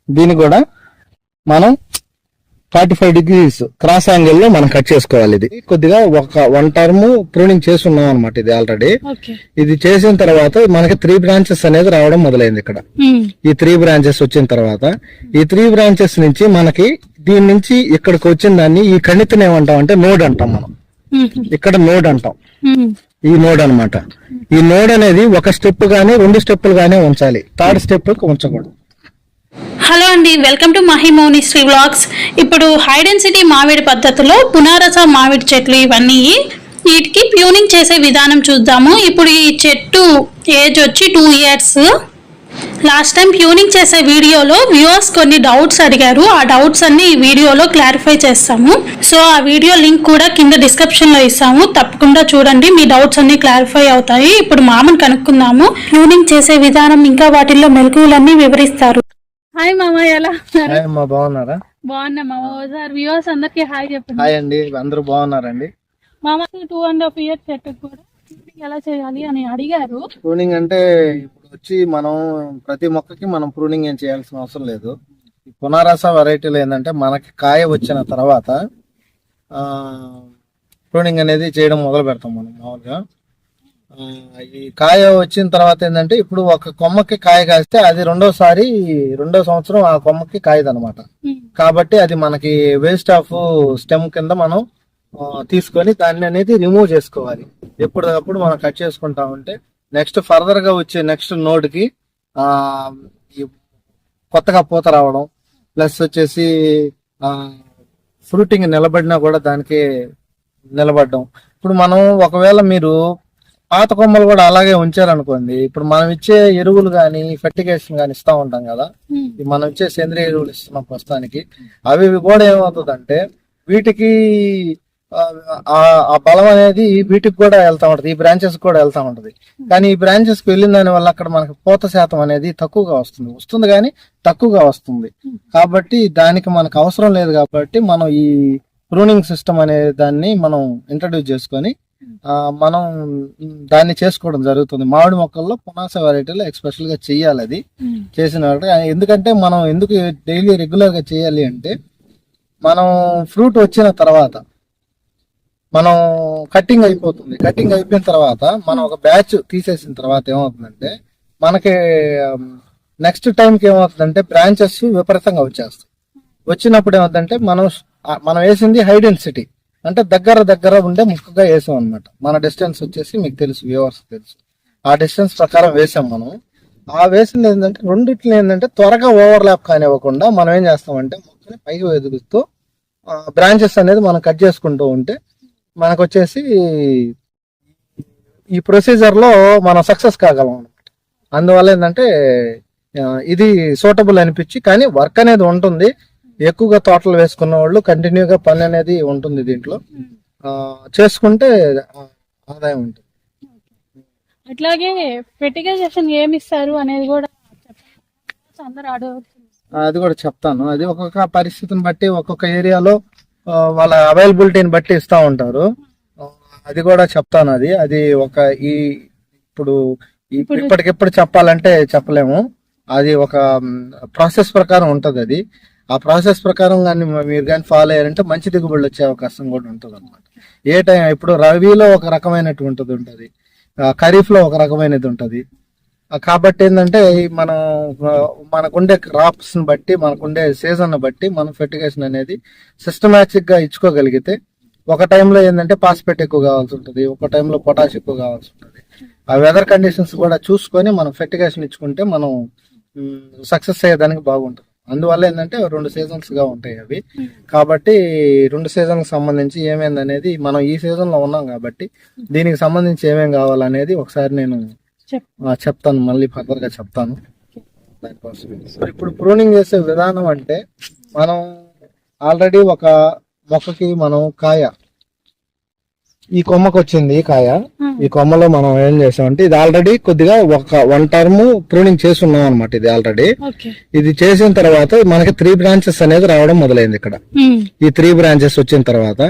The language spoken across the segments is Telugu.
దీన్ని కూడా మనం 45 degrees క్రాస్ యాంగిల్ లో మనం కట్ చేసుకోవాలి. ఇది కొద్దిగా వన్ టర్మ్ ప్రూనింగ్ చేస్తున్నాం అనమాట. ఇది ఆల్రెడీ ఇది చేసిన తర్వాత మనకి 3 branches అనేది రావడం మొదలైంది. ఇక్కడ ఈ 3 branches వచ్చిన తర్వాత ఈ 3 branches నుంచి మనకి దీని నుంచి ఇక్కడికి వచ్చిన దాన్ని ఈ కణితిని ఏమంటాం అంటే నోడ్ అంటాం మనం. ఇక్కడ నోడ్ అంటాం. ఈ నోడ్ అన్నమాట. ఈ నోడ్ అనేది ఒక స్టెప్ గానీ 2 స్టెప్పులు గానీ ఉంచాలి. 3rd స్టెప్ ఉంచకూడదు. హలో అండి, వెల్కమ్ టు మహిమోని శ్రీ వ్లాగ్స్. ఇప్పుడు హై డెన్సిటీ మామిడి పద్ధతిలో పునారస మామిడి చెట్లు ఇవన్నీ వీటికి ప్యూనింగ్ చేసే విధానం చూద్దాము. ఇప్పుడు ఈ చెట్టు ఏజ్ వచ్చి 2 years. లాస్ట్ టైం ప్యూనింగ్ చేసే వీడియోలో వ్యూవర్స్ కొన్ని డౌట్స్ అడిగారు. ఆ డౌట్స్ అన్ని ఈ వీడియోలో క్లారిఫై చేస్తాము. సో ఆ వీడియో లింక్ కూడా కింద డిస్క్రిప్షన్ లో ఇస్తాము, తప్పకుండా చూడండి, మీ డౌట్స్ అన్ని క్లారిఫై అవుతాయి. ఇప్పుడు మామని కనుక్కుందాము. ప్యూనింగ్ చేసే విధానం ఇంకా వాటిల్లో మెలకువలన్నీ వివరిస్తారు. హాయ్ మామ, ఎలా బాగున్నారా? బాగున్నా మామ. ఒకసారి వ్యూవర్స్ అందరికి హాయ్ చెప్పండి. హాయ్ అండి, అందరూ బాగున్నారండి. మామ 2.5 years చెట్టుకు కూడా ఎలా చేయాలి అని అడిగారు. ప్రూనింగ్ అంటే ఇప్పుడు వచ్చి మనం ప్రతి మొక్కకి మనం ప్రూనింగ్ ఏం చేయాల్సిన అవసరం లేదు. ఈ పునారస వెరైటీలు ఏంటంటే మనకి కాయ వచ్చిన తర్వాత ప్రూనింగ్ అనేది చేయడం మొదలు పెడతాం మనం మామూలుగా. ఈ కాయ వచ్చిన తర్వాత ఏంటంటే ఇప్పుడు ఒక కొమ్మకి కాయ కాస్తే అది రెండో సంవత్సరం ఆ కొమ్మకి కాయదనమాట. కాబట్టి అది మనకి వేస్ట్ ఆఫ్ స్టెమ్ కింద మనం తీసుకొని దాన్ని అనేది రిమూవ్ చేసుకోవాలి. ఎప్పటికప్పుడు మనం కట్ చేసుకుంటా ఉంటే నెక్స్ట్ ఫర్దర్ గా వచ్చే నెక్స్ట్ నోడ్ కి కొత్తగా పూత రావడం, ప్లస్ వచ్చేసి ఫ్రూటింగ్ నిలబడినా కూడా దానికి నిలబడడం. ఇప్పుడు మనం ఒకవేళ మీరు పాత కొమ్మలు కూడా అలాగే ఉంచారనుకోండి, ఇప్పుడు మనం ఇచ్చే ఎరువులు గాని ఫెర్టిగేషన్ గాని ఇస్తా ఉంటాం కదా, మనం ఇచ్చే సేంద్రియ ఎరువులు ఇస్తున్నాం ప్రస్తుతానికి, అవి కూడా ఏమవుతుందంటే వీటికి ఆ బలం అనేది వీటికి కూడా వెళ్తా ఉంటది, ఈ బ్రాంచెస్ కూడా వెళ్తా ఉంటది. కానీ ఈ బ్రాంచెస్ కి వెళ్ళిన దాని వల్ల అక్కడ మనకు పూత శాతం అనేది తక్కువగా వస్తుంది కానీ తక్కువగా వస్తుంది. కాబట్టి దానికి మనకు అవసరం లేదు. కాబట్టి మనం ఈ ప్రూనింగ్ సిస్టమ్ అనే దాన్ని మనం ఇంట్రడ్యూస్ చేసుకొని మనం దాన్ని చేసుకోవడం జరుగుతుంది. మామిడి మొక్కల్లో పునాస వెరైటీలో ఎక్స్పెషల్ గా చెయ్యాలి. అది చేసిన ఎందుకంటే మనం ఎందుకు డైలీ రెగ్యులర్ గా చేయాలి అంటే, మనం ఫ్రూట్ వచ్చిన తర్వాత మనం కటింగ్ అయిపోతుంది. కటింగ్ అయిపోయిన తర్వాత మనం ఒక బ్యాచ్ తీసేసిన తర్వాత ఏమవుతుందంటే మనకి నెక్స్ట్ టైంకి ఏమవుతుందంటే బ్రాంచెస్ విపరీతంగా వచ్చేస్తాయి. వచ్చినప్పుడు ఏమవుతుందంటే మనం వేసింది హై డెన్సిటీ అంటే దగ్గర ఉండే ముక్కగా వేసాం అనమాట. మన డిస్టెన్స్ వచ్చేసి మీకు తెలుసు, వ్యూవర్స్ తెలుసు, ఆ డిస్టెన్స్ ప్రకారం వేసాం మనం. ఆ వేసింది ఏంటంటే రెండిట్లు ఏంటంటే త్వరగా ఓవర్లాప్ కానివ్వకుండా మనం ఏం చేస్తామంటే మొక్కని పైకి ఎదుగుతూ బ్రాంచెస్ అనేది మనం కట్ చేసుకుంటూ ఉంటే మనకు వచ్చేసి ఈ ప్రొసీజర్ లో మనం సక్సెస్ కాగలం అనమాట. అందువల్ల ఏంటంటే ఇది సూటబుల్ అనిపించి, కానీ వర్క్ అనేది ఉంటుంది. ఎక్కువగా తోటలు వేసుకున్న వాళ్ళు కంటిన్యూగా పని అనేది ఉంటుంది. దీంట్లో చేసుకుంటే ఆదాయం ఉంటుంది. అట్లాగే ఫెర్టిగైజేషన్ ఏమి ఇస్తారు అనేది కూడా అది కూడా చెప్తాను. అది ఒక్కొక్క పరిస్థితిని బట్టి ఒక్కొక్క ఏరియాలో వాళ్ళ అవైలబిలిటీని బట్టి ఇస్తా ఉంటారు. అది కూడా చెప్తాను. అది ఒక ఇప్పుడు ఇప్పటికిప్పుడు చెప్పాలంటే చెప్పలేము. అది ఒక ప్రాసెస్ ప్రకారం ఉంటది. అది ఆ ప్రాసెస్ ప్రకారం కానీ మీరు కానీ ఫాలో అయ్యారంటే మంచి దిగుబడులు వచ్చే అవకాశం కూడా ఉంటుంది అనమాట. ఏ టైం ఇప్పుడు రబీలో ఒక రకమైనటువంటిది ఉంటుంది, ఖరీఫ్ లో ఒక రకమైనది ఉంటుంది. కాబట్టి ఏంటంటే మనకుండే క్రాప్స్ ని బట్టి, మనకుండే సీజన్ బట్టి మనం ఫెర్టిగేషన్ అనేది సిస్టమాటిక్ గా ఇచ్చుకోగలిగితే, ఒక టైంలో ఏంటంటే పాస్పేట్ ఎక్కువ కావాల్సి ఉంటుంది, ఒక టైంలో పొటాష్ ఎక్కువ కావాల్సి ఉంటుంది. ఆ వెదర్ కండిషన్స్ కూడా చూసుకొని మనం ఫెర్టిగేషన్ ఇచ్చుకుంటే మనం సక్సెస్ అయ్యేదానికి బాగుంటుంది. అందువల్ల ఏంటంటే 2 సీజన్స్ గా ఉంటాయి అవి. కాబట్టి 2 సీజన్ కి సంబంధించి ఏమేంది అనేది, మనం ఈ సీజన్ లో ఉన్నాం కాబట్టి దీనికి సంబంధించి ఏమేం కావాలనేది ఒకసారి నేను చెప్తాను, మళ్ళీ ఫర్దర్ గా చెప్తాను. ఇప్పుడు ప్రూనింగ్ చేసే విధానం అంటే, మనం ఆల్రెడీ ఒక మొక్కకి మనం ఈ కొమ్మకు వచ్చింది కాయ. ఈ కొమ్మలో మనం ఏం చేసామంటే ఇది ఆల్రెడీ కొద్దిగా వన్ టర్మ్ ప్రూనింగ్ చేస్తున్నాం అనమాట. ఇది ఆల్రెడీ ఇది చేసిన తర్వాత మనకి 3 branches అనేది రావడం మొదలైంది. ఇక్కడ ఈ 3 branches వచ్చిన తర్వాత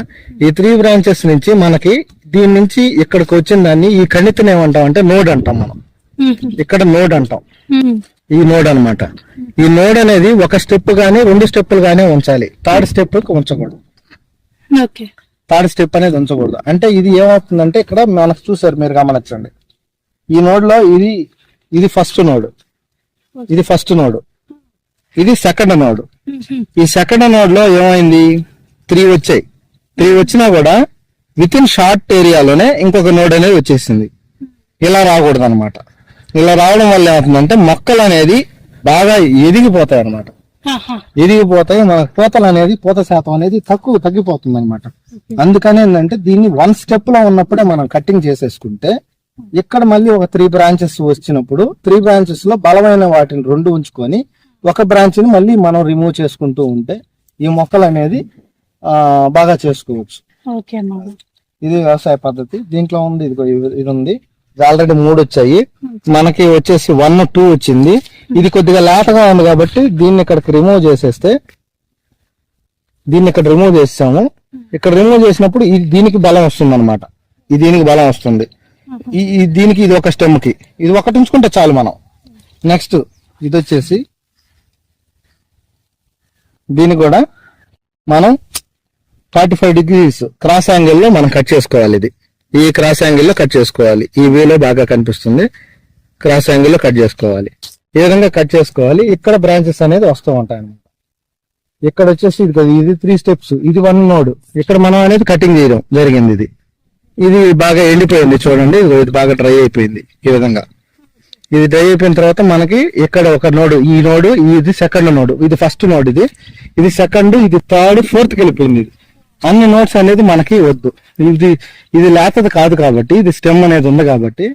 ఈ 3 branches నుంచి మనకి దీని నుంచి ఇక్కడికి వచ్చిన దాన్ని ఈ కణితిని ఏమంటాం అంటే నోడ్ అంటాం మనం. ఇక్కడ నోడ్ అంటాం. ఈ నోడ్ అన్నమాట. ఈ నోడ్ అనేది ఒక స్టెప్ గానీ 2 స్టెప్పులు గానీ ఉంచాలి. థర్డ్ స్టెప్ ఉంచకూడదు. ఓకే. థర్డ్ స్టెప్ అనేది ఉంచకూడదు. అంటే ఇది ఏమవుతుందంటే ఇక్కడ మనకు చూసారు మీరు గమనించండి. ఈ నోడ్ లో ఇది ఫస్ట్ నోడ్, ఇది ఫస్ట్ నోడ్, ఇది సెకండ్ నోడ్. ఈ సెకండ్ నోడ్ లో ఏమైంది 3 వచ్చాయి. 3 వచ్చినా కూడా విత్ ఇన్ షార్ట్ ఏరియాలోనే ఇంకొక నోడ్ అనేది వచ్చేసింది. ఇలా రాకూడదు అనమాట. ఇలా రావడం వల్ల ఏమవుతుందంటే మొక్కలు అనేది బాగా ఎదిగిపోతాయి అనమాట. ఎదిగిపోతాయి, మనకు పూత శాతం అనేది తగ్గిపోతుంది అనమాట. అందుకని ఏంటంటే దీన్ని 1 స్టెప్ లో ఉన్నప్పుడే మనం కటింగ్ చేసేసుకుంటే ఇక్కడ మళ్ళీ ఒక 3 బ్రాంచెస్ వచ్చినప్పుడు 3 బ్రాంచెస్ లో బలమైన వాటిని 2 ఉంచుకొని ఒక బ్రాంచ్ ని మళ్ళీ మనం రిమూవ్ చేసుకుంటూ ఉంటే ఈ మొక్కలు అనేది బాగా చేసుకోవచ్చు. ఇది వ్యవసాయ పద్ధతి. దీంట్లో ఉంది ఇది ఉంది. ఆల్రెడీ 3 వచ్చాయి, మనకి వచ్చేసి 1, 2 వచ్చింది. ఇది కొద్దిగా లేతగా ఉంది కాబట్టి దీన్ని ఇక్కడికి రిమూవ్ చేసేస్తే, దీన్ని ఇక్కడ రిమూవ్ చేసాము. ఇక్కడ రిమూవ్ చేసినప్పుడు దీనికి బలం వస్తుంది అనమాట. దీనికి బలం వస్తుంది. దీనికి ఇది ఒక స్టెమ్ కి ఇది ఒకటి ఉంచుకుంటే చాలు మనం. నెక్స్ట్ ఇది వచ్చేసి దీన్ని కూడా మనం 45 degrees క్రాస్ యాంగిల్ లో మనం కట్ చేసుకోవాలి. ఈ క్రాస్ యాంగిల్ లో కట్ చేసుకోవాలి. ఈ వేలో బాగా కనిపిస్తుంది. క్రాస్ యాంగిల్ లో కట్ చేసుకోవాలి. ఈ విధంగా కట్ చేసుకోవాలి. ఇక్కడ బ్రాంచెస్ అనేది వస్తూ ఉంటాయి అన్నమాట. ఇక్కడ వచ్చేసి ఇది 3 స్టెప్స్, ఇది 1 నోడ్. ఇక్కడ మనం అనేది కటింగ్ చేయడం జరిగింది. ఇది బాగా ఎండిపోయింది చూడండి. ఇది బాగా డ్రై అయిపోయింది. ఈ విధంగా ఇది డ్రై అయిపోయిన తర్వాత మనకి ఇక్కడ ఒక నోడ్, ఈ నోడ్, ఇది సెకండ్ నోడ్, ఇది ఫస్ట్ నోడ్, ఇది సెకండ్, ఇది థర్డ్, ఫోర్త్ కి వెళ్ళిపోయింది. అన్ని నోట్స్ అనేది మనకి వద్దు. ఇది లేతది కాదు కాబట్టి, ఇది స్టెమ్ అనేది ఉంది కాబట్టి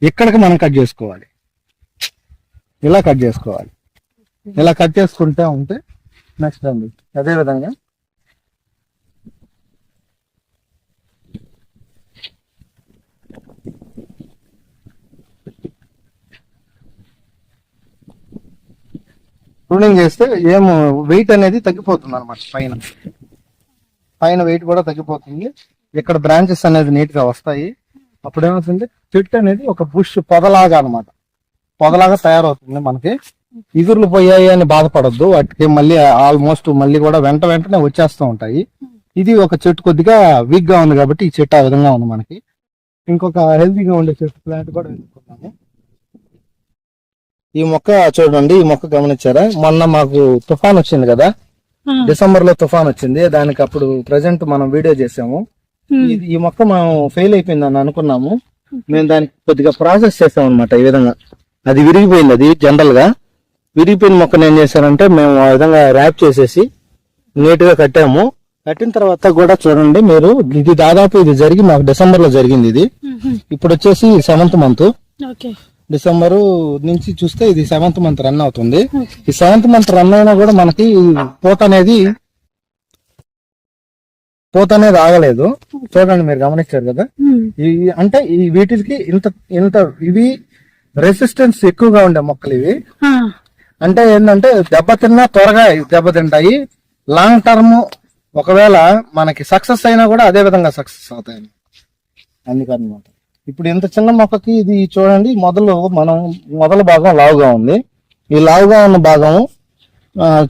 ఇక్కడికి మనం కట్ చేసుకోవాలి. ఇలా కట్ చేసుకోవాలి. ఇలా కట్ చేసుకుంటే ఉంటే నెక్స్ట్ అండి అదే విధంగా ప్రూనింగ్ చేస్తే ఏమో వెయిట్ అనేది తగ్గిపోతుంది అనమాట. పైన వెయిట్ కూడా తగ్గిపోతుంది. ఇక్కడ బ్రాంచెస్ అనేది నీట్ గా వస్తాయి. అప్పుడు ఏమవుతుంది చెట్టు అనేది ఒక బుష్ పొదలాగా అనమాట, పొదలాగా తయారవుతుంది. మనకి ఇగుర్లు పోయాయి అని బాధపడద్దు. వాటికి మళ్ళీ ఆల్మోస్ట్ మళ్ళీ కూడా వెంటనే వచ్చేస్తూ ఉంటాయి. ఇది ఒక చెట్టు కొద్దిగా వీక్ గా ఉంది కాబట్టి ఈ చెట్టు ఆ విధంగా ఉంది. మనకి ఇంకొక హెల్తీగా ఉండే చెట్టు ప్లాంట్ కూడా ఎన్నుకున్నాము. ఈ మొక్క చూడండి, ఈ మొక్క గమనించారా? మొన్న మాకు తుఫాన్ వచ్చింది కదా, డిసెంబర్ లో తుఫాన్ వచ్చింది. దానికి అప్పుడు ప్రజెంట్ మనం వీడియో చేసాము. ఈ మొక్క మనం ఫెయిల్ అయిపోయిందని అనుకున్నాము. మేము దానికి కొద్దిగా ప్రాసెస్ చేసాం అనమాట. ఈ విధంగా అది విరిగిపోయింది. అది జనరల్ గా విరిగిపోయిన మొక్కను ఏం చేశారంటే మేము ఆ విధంగా ర్యాప్ చేసేసి నీట్ గా కట్టాము. కట్టిన తర్వాత కూడా చూడండి మీరు, ఇది దాదాపు ఇది జరిగి మాకు డిసెంబర్ లో జరిగింది. ఇది ఇప్పుడు వచ్చేసి 7th మంత్, డిసెంబర్ నుంచి చూస్తే ఇది 7th మంత్ రన్ అవుతుంది. ఈ 7th మంత్ రన్ అయినా కూడా మనకి పూత అనేది ఆగలేదు. చూడండి మీరు గమనించారు కదా. అంటే ఈ వీటికి ఇంత ఇవి రెసిస్టెన్స్ ఎక్కువగా ఉండే మొక్కలు ఇవి. అంటే ఏంటంటే దెబ్బతిన్నా త్వరగా దెబ్బతింటాయి. లాంగ్ టర్మ్ ఒకవేళ మనకి సక్సెస్ అయినా కూడా అదే విధంగా సక్సెస్ అవుతాయి. అందుకనమాట ఇప్పుడు ఇంత చిన్న మొక్కకి ఇది చూడండి, మొదల భాగం లావుగా ఉంది. ఈ లావుగా ఉన్న భాగం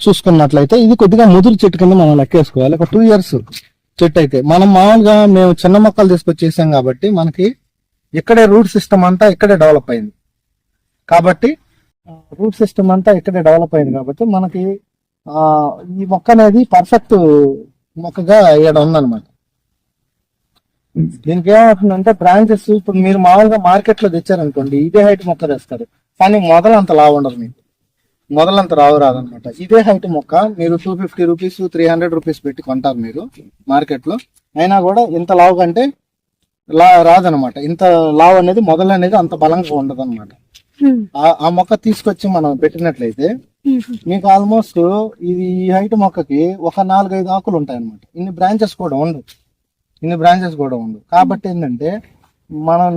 చూసుకున్నట్లయితే ఇది కొద్దిగా ముదురు చెట్టు కింద మనం లెక్కేసుకోవాలి. ఒక 2 years చెట్టు అయితే మనం మామూలుగా మేము చిన్న మొక్కలు తీసుకొచ్చేసాం కాబట్టి మనకి ఇక్కడే రూట్ సిస్టమ్ అంతా ఇక్కడే డెవలప్ అయింది. కాబట్టి మనకి ఈ మొక్క అనేది పర్ఫెక్ట్ మొక్కగా ఇక్కడ ఉందన్నమాట. దీనికి ఏమవుతుందంటే బ్రాంచెస్ ఇప్పుడు మీరు మామూలుగా మార్కెట్ లో తెచ్చారనుకోండి, ఇదే హైట్ మొక్క తెస్తారు, కానీ మొదలంత లావు ఉండదు. మీకు మొదలంత రాదనమాట. ఇదే హైట్ మొక్క మీరు 250 రూపీస్ 300 రూపీస్ పెట్టి కొంటారు మీరు మార్కెట్ లో. అయినా కూడా ఇంత లావు కంటే రాదనమాట. ఇంత లావు అనేది మొదలు అనేది అంత బలంగా ఉండదు అనమాట. ఆ మొక్క తీసుకొచ్చి మనం పెట్టినట్లయితే మీకు ఆల్మోస్ట్ ఇది ఈ హైట్ మొక్కకి ఒక 4-5 ఆకులు ఉంటాయి అనమాట. ఇన్ని బ్రాంచెస్ కూడా ఉండవు. కాబట్టి ఏంటంటే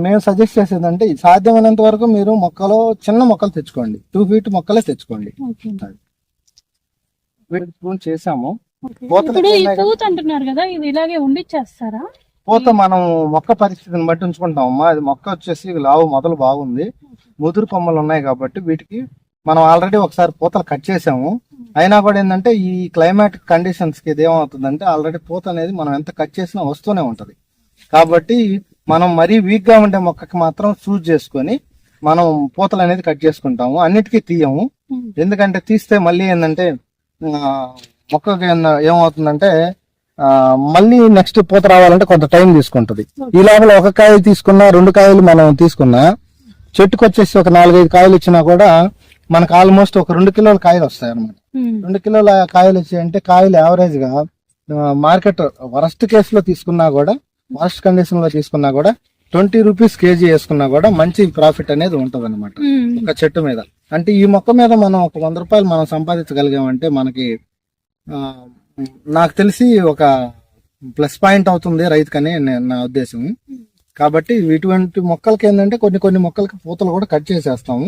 మేము సజెస్ట్ చేసేది అంటే సాధ్యమైనంత వరకు మీరు చిన్న మొక్కలు తెచ్చుకోండి. 2 feet మొక్కలే తెచ్చుకోండి. చేసాము. పూత మనం మొక్క పరిస్థితిని బట్టి ఉంచుకుంటామమ్మా. అది మొక్క వచ్చేసి లావు మొదలు బాగుంది, ముదురు కొమ్మలు ఉన్నాయి కాబట్టి వీటికి మనం ఆల్రెడీ ఒకసారి పూతలు కట్ చేసాము. అయినా కూడా ఏంటంటే ఈ క్లైమాటిక్ కండిషన్స్ కి ఇది ఏమవుతుందంటే ఆల్రెడీ పూత అనేది మనం ఎంత కట్ చేసినా వస్తూనే ఉంటది. కాబట్టి మనం మరీ వీక్ గా ఉండే మొక్కకి మాత్రం చూస్ చేసుకొని మనం పూతలు అనేది కట్ చేసుకుంటాము. అన్నిటికీ తీయము, ఎందుకంటే తీస్తే మళ్ళీ ఏంటంటే మొక్కకి ఏమవుతుందంటే మళ్ళీ నెక్స్ట్ పూత రావాలంటే కొంత టైం తీసుకుంటది. ఈ లోపల ఒక కాయ తీసుకున్నా 2 కాయలు మనం తీసుకున్నా చెట్టుకు వచ్చేసి ఒక 4-5 కాయలు ఇచ్చినా కూడా మనకు ఆల్మోస్ట్ ఒక 2 కిలోల కాయలు వస్తాయి అనమాట. 2 కిలోల కాయలు వచ్చాయంటే కాయలు యావరేజ్ గా మార్కెట్ వరస్ట్ కేసులో తీసుకున్నా కూడా, వరస్ట్ కండిషన్ లో తీసుకున్నా కూడా 20 రూపీస్ కేజీ వేసుకున్నా కూడా మంచి ప్రాఫిట్ అనేది ఉంటది అనమాట ఒక చెట్టు మీద. అంటే ఈ మొక్క మీద మనం ఒక 100 రూపాయలు మనం సంపాదించగలిగామంటే మనకి నాకు తెలిసి ఒక ప్లస్ పాయింట్ అవుతుంది రైతుకని నా ఉద్దేశం. కాబట్టి ఇటువంటి మొక్కలకి ఏంటంటే కొన్ని మొక్కలకి పూతలు కూడా కట్ చేసేస్తాము.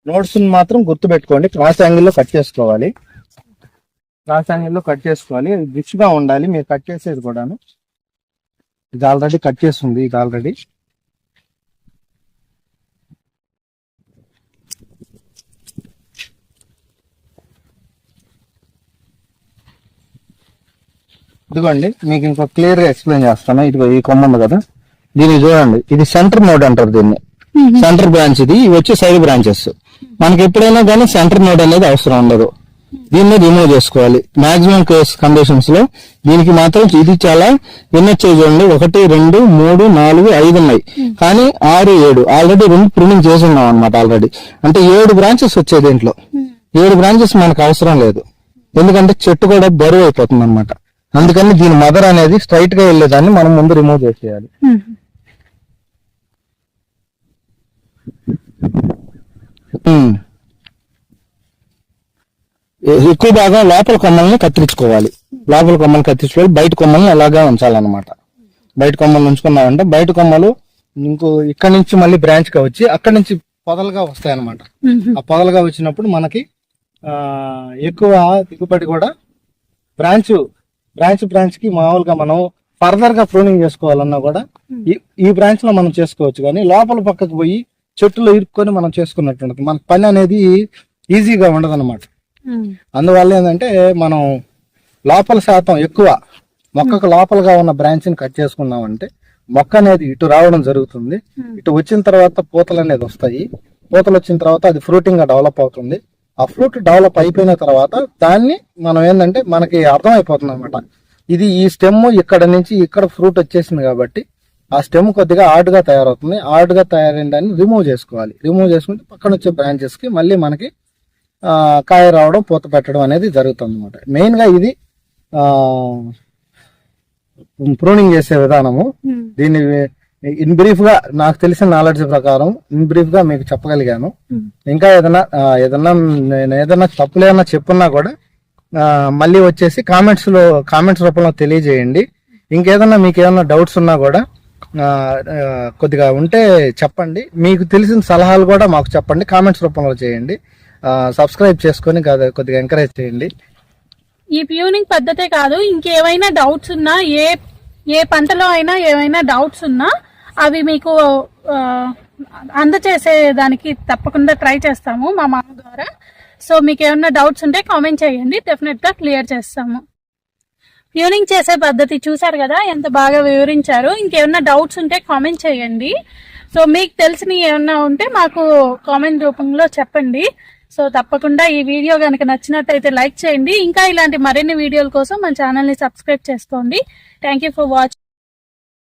నోట్స్ మాత్రం గుర్తు పెట్టుకోండి, క్రాస్ యాంగిల్ లో కట్ చేసుకోవాలి. క్రాస్ యాంగిల్ లో కట్ చేసుకోవాలి, రిచ్ గా ఉండాలి మీరు కట్ చేసేది కూడాను. ఇది ఆల్రెడీ కట్ చేస్తుంది, ఇది ఆల్రెడీ ఇదిగోండి. మీకు ఇంకో క్లియర్ గా ఎక్స్ప్లెయిన్ చేస్తాను. ఇదిగో ఈ కొమ్మ ఉంది కదా, దీన్ని చూడండి, ఇది సెంటర్ నోడ్ అంటారు దీన్ని. సెంటర్ బ్రాంచ్ ఇది, ఇవి వచ్చి సైడ్ బ్రాంచెస్. మనకి ఎప్పుడైనా కానీ సెంటర్ నోడ్ అనేది అవసరం ఉండదు, దీన్ని రిమూవ్ చేసుకోవాలి. మాక్సిమం కేస్ కండిషన్స్ లో దీనికి మాత్రం ఇది చాలా ఎన్హెచ్ఐ చూడండి, 1, 2, 3, 4, 5 ఉన్నాయి, కానీ 6, 7 ఆల్రెడీ 2 ప్రూనింగ్ చేసి ఉన్నాం అనమాట. ఆల్రెడీ అంటే 7 బ్రాంచెస్ వచ్చాయి దీంట్లో. 7 బ్రాంచెస్ మనకు అవసరం లేదు, ఎందుకంటే చెట్టు కూడా బరువు అయిపోతుంది అనమాట. అందుకని దీని మదర్ అనేది స్ట్రైట్ గా వెళ్ళేదాన్ని మనం ముందు రిమూవ్ చేసేయాలి. ఎక్కువ భాగం లోపల కొమ్మల్ని కత్తిరించుకోవాలి, బయట కొమ్మల్ని అలాగా ఉంచాలన్నమాట. బయట కొమ్మలు ఉంచుకున్నామంటే బయట కొమ్మలు ఇంకో ఇక్కడ నుంచి మళ్ళీ బ్రాంచ్ గా వచ్చి అక్కడి నుంచి పొదలుగా వస్తాయి అనమాట. ఆ పొదలుగా వచ్చినప్పుడు మనకి ఎక్కువ దిగుబడి కూడా బ్రాంచ్ కి మామూలుగా మనం ఫర్దర్ గా ప్రూనింగ్ చేసుకోవాలన్నా కూడా ఈ బ్రాంచ్ లో మనం చేసుకోవచ్చు. కానీ లోపల పక్కకు పోయి చెట్టులో ఇరుక్కొని మనం చేసుకున్నట్టు ఉంటుంది, మనకు పని అనేది ఈజీగా ఉండదు అనమాట. అందువల్ల ఏంటంటే మనం లోపల శాతం ఎక్కువ మొక్కకు లోపలగా ఉన్న బ్రాంచ్ ని కట్ చేసుకున్నామంటే మొక్క అనేది ఇటు రావడం జరుగుతుంది. ఇటు వచ్చిన తర్వాత పూతలు అనేది వస్తాయి. పూతలు వచ్చిన తర్వాత అది ఫ్రూటింగ్ గా డెవలప్ అవుతుంది. ఆ ఫ్రూట్ డెవలప్ అయిపోయిన తర్వాత దాన్ని మనం ఏంటంటే మనకి అర్థం అయిపోతుంది అనమాట. ఇది ఈ స్టెమ్ ఇక్కడ నుంచి ఇక్కడ ఫ్రూట్ వచ్చేసింది కాబట్టి ఆ స్టెమ్ కొద్దిగా హార్డ్గా తయారవుతుంది. హార్డ్గా తయారైన దాన్ని రిమూవ్ చేసుకోవాలి. రిమూవ్ చేసుకుంటే పక్కన వచ్చే బ్రాంచెస్ కి మళ్ళీ మనకి కాయ రావడం, పూత పెట్టడం అనేది జరుగుతుంది అనమాట. మెయిన్ గా ఇది ప్రూనింగ్ చేసే విధానము. దీన్ని ఇన్ బ్రీఫ్ గా నాకు తెలిసిన నాలెడ్జ్ ప్రకారం ఇన్ బ్రీఫ్ గా మీకు చెప్పగలిగాను. ఇంకా ఏదైనా తప్పులేదన్నా చెప్పున్నా కూడా మళ్ళీ వచ్చేసి కామెంట్స్ రూపంలో తెలియజేయండి. ఇంకేదన్నా మీకు ఏదన్నా డౌట్స్ ఉన్నా కూడా కొద్దిగా ఉంటే చెప్పండి. మీకు తెలిసిన సలహాలు కూడా మాకు చెప్పండి, కామెంట్స్ రూపంలో చేయండి. సబ్స్క్రైబ్ చేసుకొని కొద్దిగా ఎంకరేజ్ చేయండి. ఈ ప్యూనింగ్ పద్ధతే కాదు, ఇంకేమైనా డౌట్స్ ఉన్నా, ఏ పంటలో అయినా ఏమైనా డౌట్స్ ఉన్నా అవి మీకు అందచేసే దానికి తప్పకుండా ట్రై చేస్తాము మా మామ ద్వారా. సో మీకు ఏమైనా డౌట్స్ ఉంటే కామెంట్ చేయండి, డెఫినెట్ గా క్లియర్ చేస్తాము. ప్యూనింగ్ చేసే పద్ధతి చూసారు కదా, ఎంత బాగా వివరించారు. ఇంకేమైనా డౌట్స్ ఉంటే కామెంట్ చేయండి. సో మీకు తెలిసినవి ఏమన్నా ఉంటే మాకు కామెంట్ రూపంలో చెప్పండి. సో తప్పకుండా ఈ వీడియో కనుక నచ్చినట్టయితే లైక్ చేయండి. ఇంకా ఇలాంటి మరిన్ని వీడియోల కోసం మన ఛానల్ని సబ్స్క్రైబ్ చేసుకోండి. Thank you for watching.